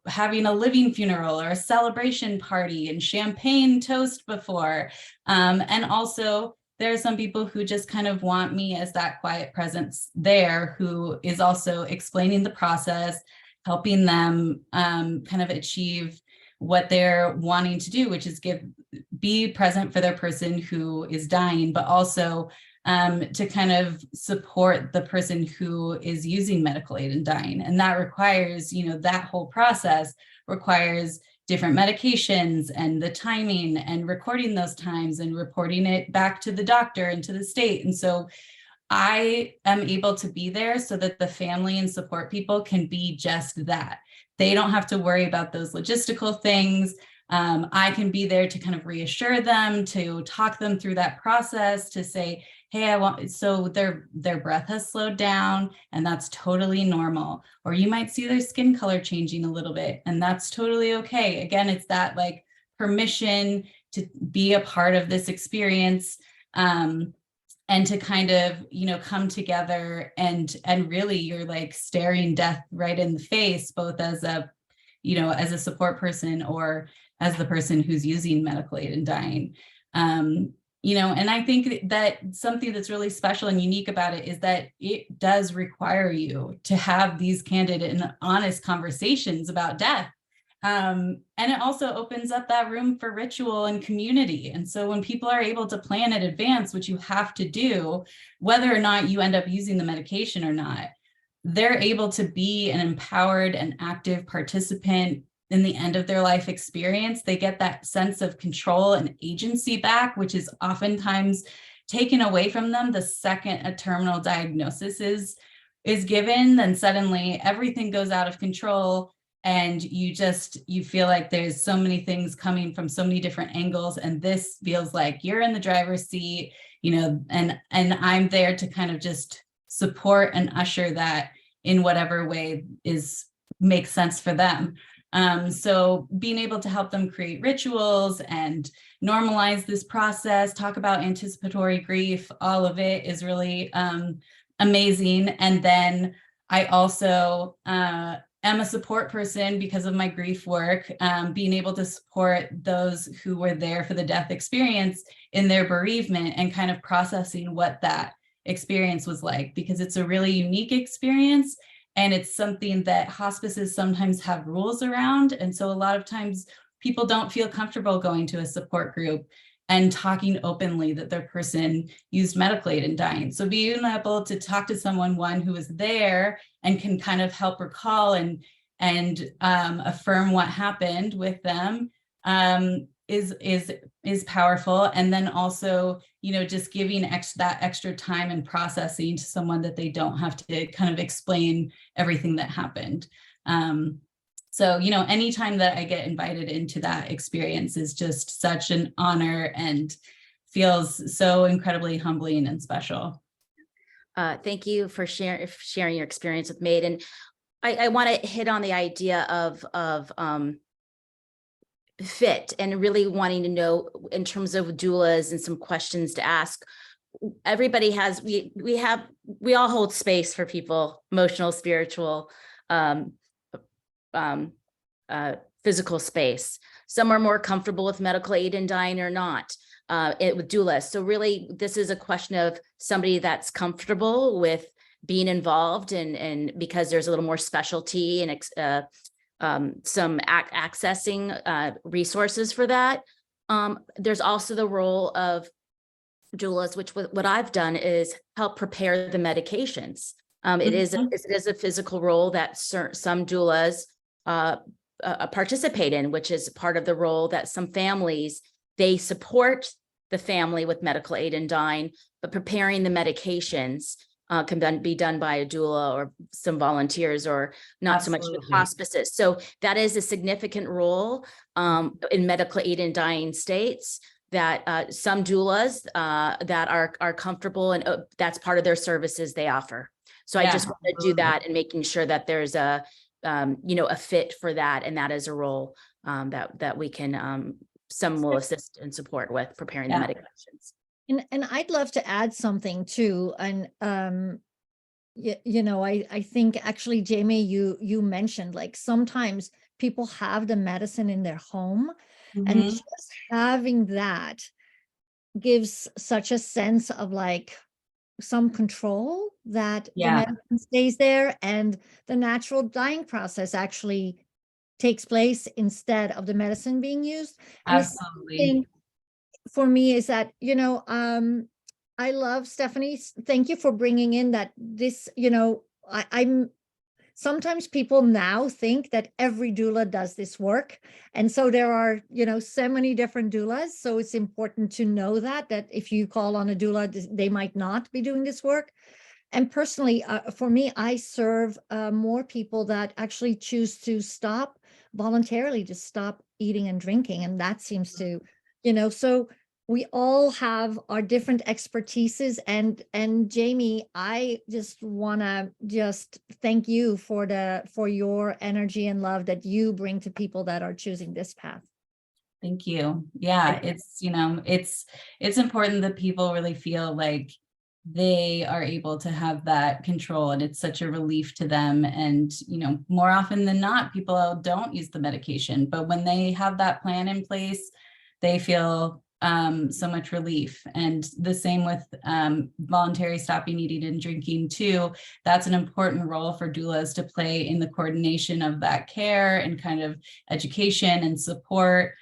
having a living funeral or a celebration party and champagne toast before. And also there are some people who just kind of want me as that quiet presence there, who is also explaining the process, helping them kind of achieve what they're wanting to do, which is be present for their person who is dying, but also to kind of support the person who is using medical aid in dying. And that requires, that whole process requires different medications and the timing and recording those times and reporting it back to the doctor and to the state. And so I am able to be there so that the family and support people can be just that. They don't have to worry about those logistical things. I can be there to kind of reassure them, to talk them through that process, to say, hey, so their breath has slowed down and that's totally normal. Or you might see their skin color changing a little bit and that's totally okay. Again, it's that like permission to be a part of this experience and to kind of, come together and really you're like staring death right in the face, both as a support person or as the person who's using medical aid in dying. And I think that something that's really special and unique about it is that it does require you to have these candid and honest conversations about death. And it also opens up that room for ritual and community. And so when people are able to plan in advance, which you have to do, whether or not you end up using the medication or not, they're able to be an empowered and active participant in the end of their life experience. They get that sense of control and agency back, which is oftentimes taken away from them the second a terminal diagnosis is given. Then suddenly everything goes out of control, and you feel like there's so many things coming from so many different angles, and this feels like you're in the driver's seat, and I'm there to kind of just support and usher that in whatever way makes sense for them. So being able to help them create rituals and normalize this process, talk about anticipatory grief, all of it is really amazing. And then I also am a support person because of my grief work, being able to support those who were there for the death experience in their bereavement and kind of processing what that experience was like, because it's a really unique experience. And it's something that hospices sometimes have rules around. And so a lot of times people don't feel comfortable going to a support group and talking openly that their person used medical aid in dying. So being able to talk to someone, one who is there and can kind of help recall and affirm what happened with them is powerful. And then also, just giving that extra time and processing to someone that they don't have to kind of explain everything that happened. So, anytime that I get invited into that experience is just such an honor and feels so incredibly humbling and special. Thank you for sharing your experience with MAID. And I want to hit on the idea of fit and really wanting to know in terms of doulas and some questions to ask. Everybody has, we all hold space for people, emotional, spiritual, physical space. Some are more comfortable with medical aid in dying or not, with doulas. So really, this is a question of somebody that's comfortable with being involved and because there's a little more specialty and some accessing resources for that. There's also the role of doulas, which what I've done is help prepare the medications. It is a physical role that some doulas participate in, which is part of the role that some families, they support the family with medical aid in dying, but preparing the medications can be done by a doula or some volunteers, or not so much with hospices. So that is a significant role in medical aid in dying states that some doulas that are comfortable, and that's part of their services they offer. So I just want to do that and making sure that there's a fit for that, and that is a role that we can some will assist and support with preparing the medications. And I'd love to add something too. And I think actually, Jamie, you mentioned like sometimes people have the medicine in their home, and just having that gives such a sense of like some control that the medicine stays there and the natural dying process actually takes place instead of the medicine being used. And Absolutely. for me is that, I love Stephanie. Thank you for bringing in that this, I'm sometimes people now think that every doula does this work. And so there are, so many different doulas. So it's important to know that if you call on a doula, they might not be doing this work. And personally, for me, I serve more people that actually choose to stop voluntarily, to stop eating and drinking. And that seems to, so we all have our different expertises. And Jamie, I just want to thank you for your energy and love that you bring to people that are choosing this path. Thank you. Yeah, it's important that people really feel like they are able to have that control, and it's such a relief to them. And more often than not, people don't use the medication, but when they have that plan in place, they feel so much relief. And the same with voluntary stopping eating and drinking too. That's an important role for doulas to play in the coordination of that care and kind of education and support.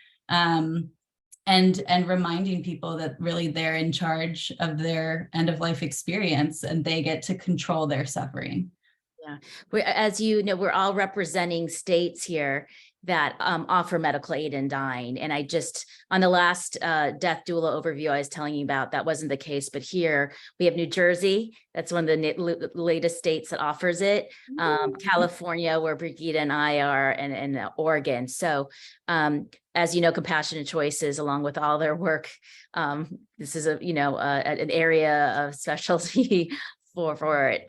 And reminding people that really they're in charge of their end of life experience and they get to control their suffering. Yeah, as you know, we're all representing states here that offer medical aid in dying. And I just, on the last death doula overview I was telling you about, that wasn't the case, but here we have New Jersey. That's one of the latest states that offers it. California, where Brigida and I are, and Oregon. So as you know, Compassionate Choices, along with all their work, this is an area of specialty for it.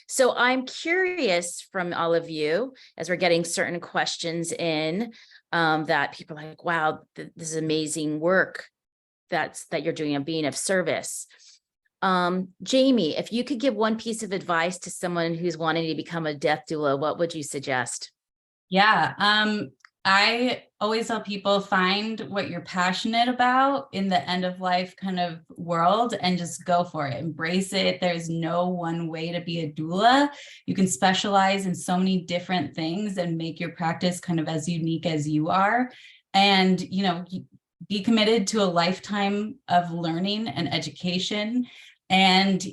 So I'm curious from all of you, as we're getting certain questions in, that people are like, wow, this is amazing work that you're doing and being of service. Jamie, if you could give one piece of advice to someone who's wanting to become a death doula, what would you suggest? Yeah, I always tell people, find what you're passionate about in the end of life kind of world and just go for it. Embrace it. There's no one way to be a doula. You can specialize in so many different things and make your practice kind of as unique as you are. And, be committed to a lifetime of learning and education. And,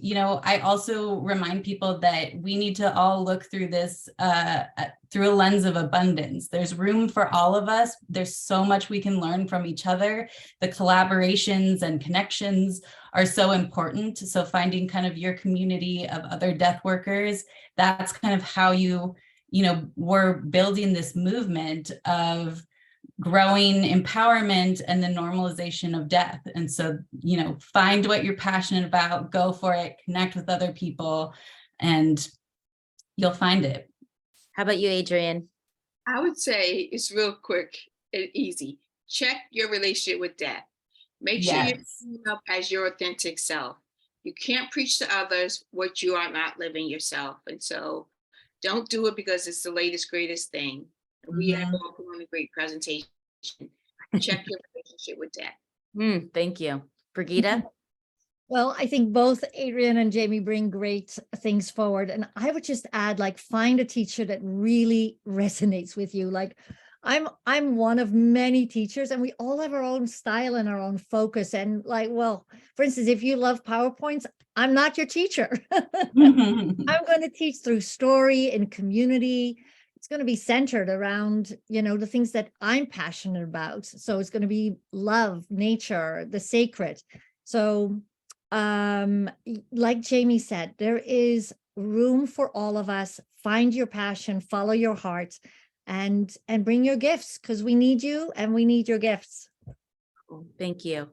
I also remind people that we need to all look through this through a lens of abundance. There's room for all of us. There's so much we can learn from each other. The collaborations and connections are so important. So finding kind of your community of other death workers, that's kind of how we're building this movement of growing empowerment and the normalization of death. And so, find what you're passionate about, go for it, connect with other people, and you'll find it. How about you, Adrian? I would say it's real quick and easy. Check your relationship with death. Make sure you're showing up as your authentic self. You can't preach to others what you are not living yourself. And so don't do it because it's the latest, greatest thing. We have all put on a great presentation. Check your relationship with death. Thank you. Brigida? Well, I think both Adrian and Jamie bring great things forward. And I would just add, find a teacher that really resonates with you. I'm one of many teachers, and we all have our own style and our own focus. And for instance, if you love PowerPoints, I'm not your teacher. I'm going to teach through story and community. It's going to be centered around, the things that I'm passionate about. So it's going to be love, nature, the sacred. So like Jamie said, there is room for all of us. Find your passion, follow your heart, and bring your gifts, because we need you and we need your gifts. Thank you.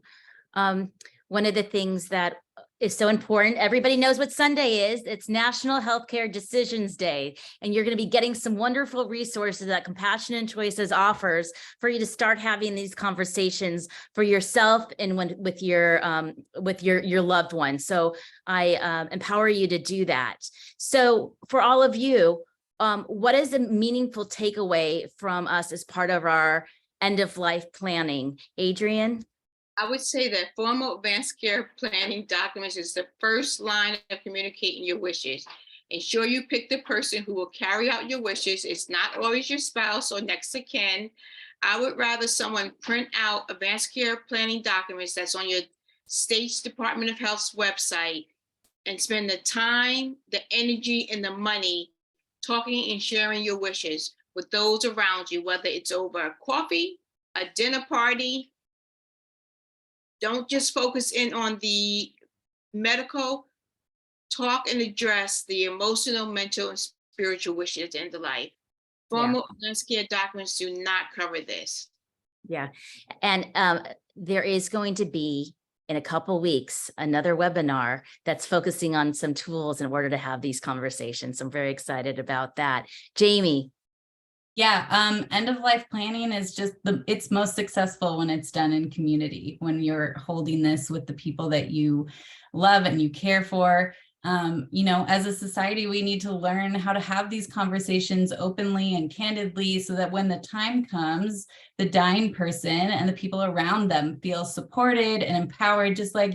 One of the things that is so important, everybody knows what Sunday is. It's National Healthcare Decisions Day, and you're going to be getting some wonderful resources that Compassionate Choices offers for you to start having these conversations for yourself and with your loved ones. So I empower you to do that. So for all of you, what is a meaningful takeaway from us as part of our end of life planning? Adrian? I would say that formal advanced care planning documents is the first line of communicating your wishes. Ensure you pick the person who will carry out your wishes. It's not always your spouse or next of kin. I would rather someone print out advanced care planning documents that's on your state's Department of Health's website and spend the time, the energy, and the money talking and sharing your wishes with those around you, whether it's over a coffee, a dinner party. Don't just focus in on the medical. Talk and address the emotional, mental, and spiritual wishes at the end of life. Formal advanced care documents do not cover this. Yeah. And there is going to be, in a couple weeks, another webinar that's focusing on some tools in order to have these conversations. I'm very excited about that. Jamie. Yeah, end of life planning is just it's most successful when it's done in community, when you're holding this with the people that you love and you care for. As a society, we need to learn how to have these conversations openly and candidly so that when the time comes, the dying person and the people around them feel supported and empowered, just like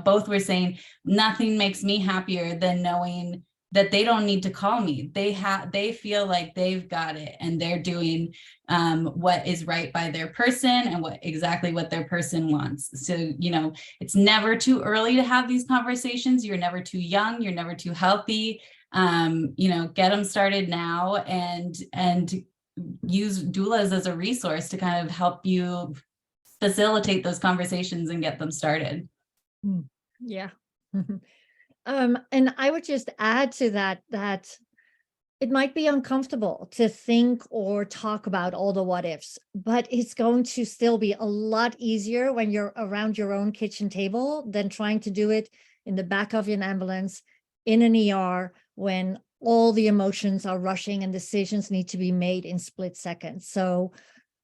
both were saying. Nothing makes me happier than knowing that they don't need to call me. They feel like they've got it and they're doing what is right by their person and exactly what their person wants. So, it's never too early to have these conversations. You're never too young. You're never too healthy. Get them started now and use doulas as a resource to kind of help you facilitate those conversations and get them started. Yeah. And I would just add to that it might be uncomfortable to think or talk about all the what ifs, but it's going to still be a lot easier when you're around your own kitchen table than trying to do it in the back of an ambulance, in an ER, when all the emotions are rushing and decisions need to be made in split seconds. So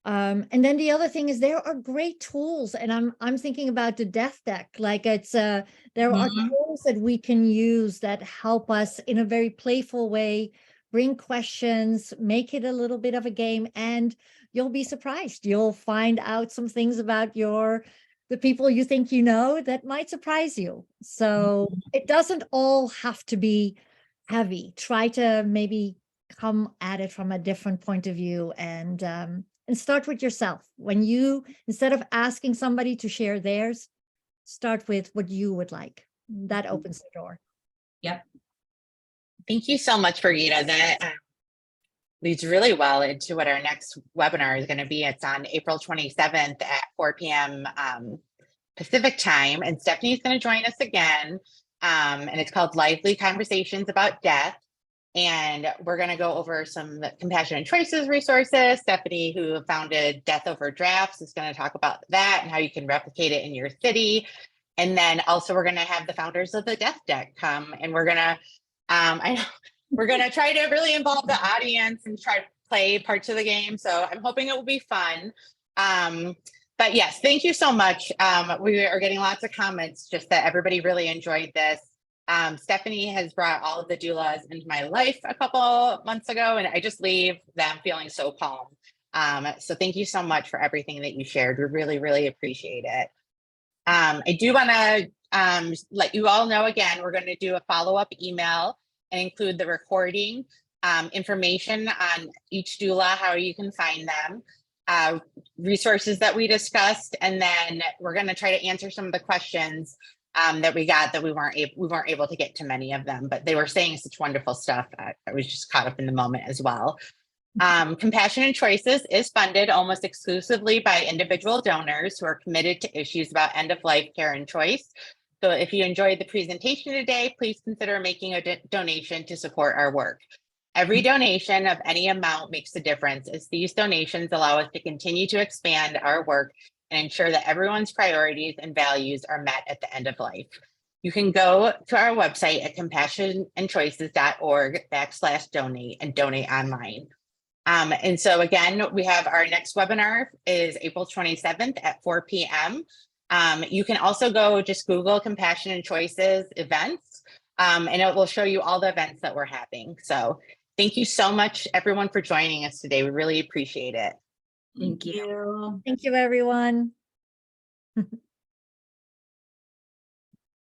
and then the other thing is there are great tools, and I'm thinking about the death deck. Like there are tools that we can use that help us in a very playful way, bring questions, make it a little bit of a game, and you'll be surprised. You'll find out some things about the people you think you know that might surprise you. So it doesn't all have to be heavy. Try to maybe come at it from a different point of view and start with yourself. When instead of asking somebody to share theirs, start with what you would like. That opens the door. Yep. Thank you so much, Brigida. That leads really well into what our next webinar is going to be. It's on April 27th at 4 p.m. Pacific time. And Stephanie's going to join us again. And it's called Lively Conversations About Death. And we're going to go over some compassionate choices resources. Stephanie, who founded Death Over Drafts, is going to talk about that and how you can replicate it in your city. And then also we're going to have the founders of the Death Deck come, and we're going to, we're going to try to really involve the audience and try to play parts of the game. So I'm hoping it will be fun. But yes, thank you so much. We are getting lots of comments just that everybody really enjoyed this. Stephanie has brought all of the doulas into my life a couple months ago, and I just leave them feeling so calm. So thank you so much for everything that you shared. We really, really appreciate it. I do want to let you all know again, we're going to do a follow-up email and include the recording, information on each doula, how you can find them, resources that we discussed, and then we're going to try to answer some of the questions that we got that we weren't able to get to many of them, but they were saying such wonderful stuff. I was just caught up in the moment as well. Compassionate Choices is funded almost exclusively by individual donors who are committed to issues about end-of-life care and choice. So if you enjoyed the presentation today, please consider making a donation to support our work. Every donation of any amount makes a difference, as these donations allow us to continue to expand our work and ensure that everyone's priorities and values are met at the end of life. You can go to our website at compassionandchoices.org/donate and donate online. And so again, we have our next webinar is April 27th at 4 p.m. You can also just Google Compassion and Choices events, and it will show you all the events that we're having. So thank you so much, everyone, for joining us today. We really appreciate it. Thank you. Thank you, everyone.